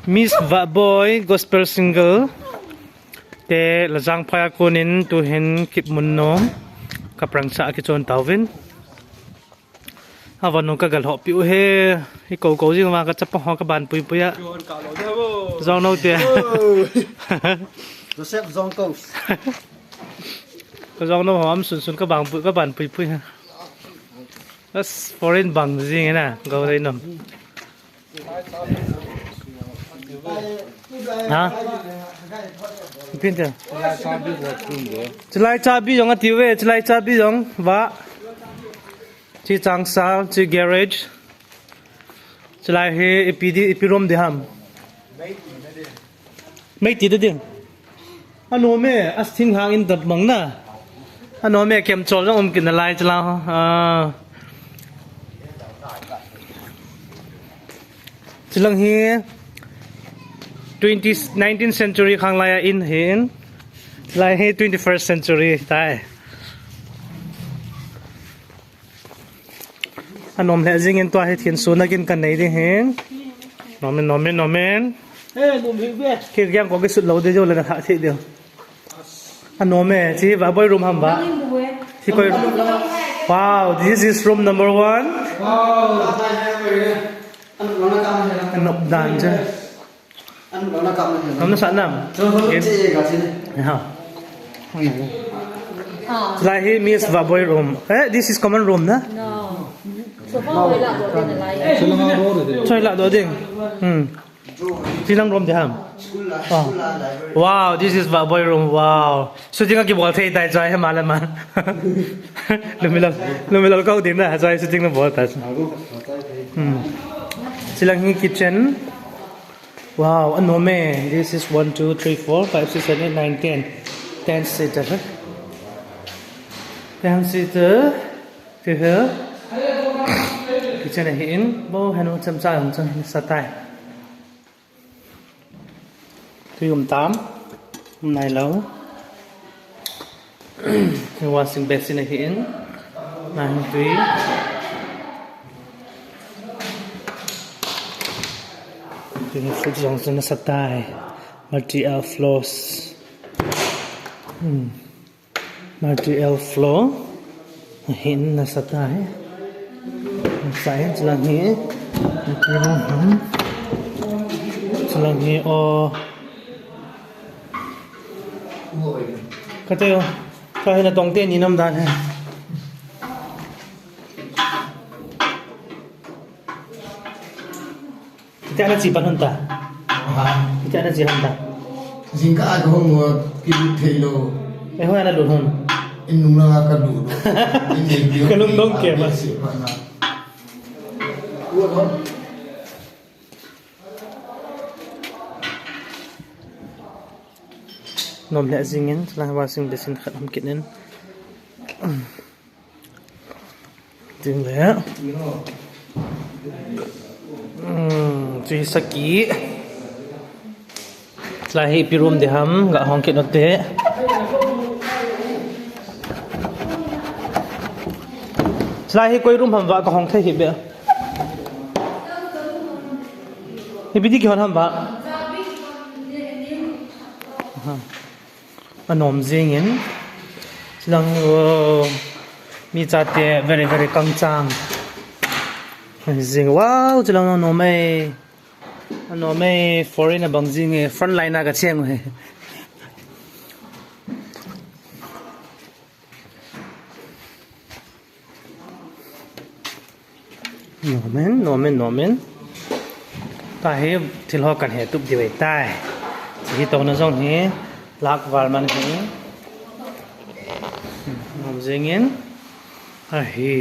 Miss Vahboi gospel single te Lajangphai akonin tu hin Kipmunnom kaprangsa kichon tawin hawan ka gal ho piu he hi ko jing ma ka chapa ho ka ban pui puya zong no te Joseph zong ko ka zong no hom sun ka bang pui ka ban pui pui ha as foreign bang jing na go dai nom hả bên kia cha bi giống tiêu về cha bi giống vả chỉ trang sao chỉ garage he epirom de ham mấy tí đấy anh nói mẹ as thinh hàng in tập măng na anh nói mẹ kem trộn trong kinh lại chỉ lang he 19th century khang lai in hin lai he 21st century tai anom le jing in to he thian su na kin kan nei de hen nomen ê nôm hiu ve ke gyang ko ke sut lo de jo la tha thi de anome chi Vahboi room ham ba chi koi wow this is room number 1 wow anop dan je nó sẵn nằm like he means Vahboi room this is common room na No. So far we lạ đồ tiền là chơi lại đồ tiền chỉ năng room thì hàm wow this is Vahboi room wow so chính là cái bộ thay tay chơi hay mà làm lần mình câu tiếng là chơi so chính là bộ tay chỉ là cái kitchen. Wow, ano me? This is 1, 2, 3, 4, 5, 6, 7, 8, 9, 10. 10 seater. 10 seater. To here. Kitchen này hiện. Bố hẹn chăm sao không cho sát tay. Tuy gồm 8. Hôm nay lâu. Washing basin này hiện. Này tuy. Yung food zone na sa tay, multi-L floors, multi-L floor, hin na sa tay, side lang hi, lang hi o, katayo, kahit na tong tin inom dahil. Kita ada cipan hanta. Kita ada cipan hanta. Jingka aku mau pilih thelo. Ho ada dulu. Inung nak dulu. Kalung dong ke mas. Nom le zingin setelah washing basin khat ham kinin. Ding le. Tuy saki lahi pirum de ham ga hong ke note lahi koi room ham wa ka hong thai hi be hi bidi ki hon ham ba anom jingin lang mi cha te very very kang chang zing wow chilang no mai foreign bang jing front line ga cheng he no men ta he thil ho kan he tup di wei tai chi to na jong he lak wal man he nom jingin a hi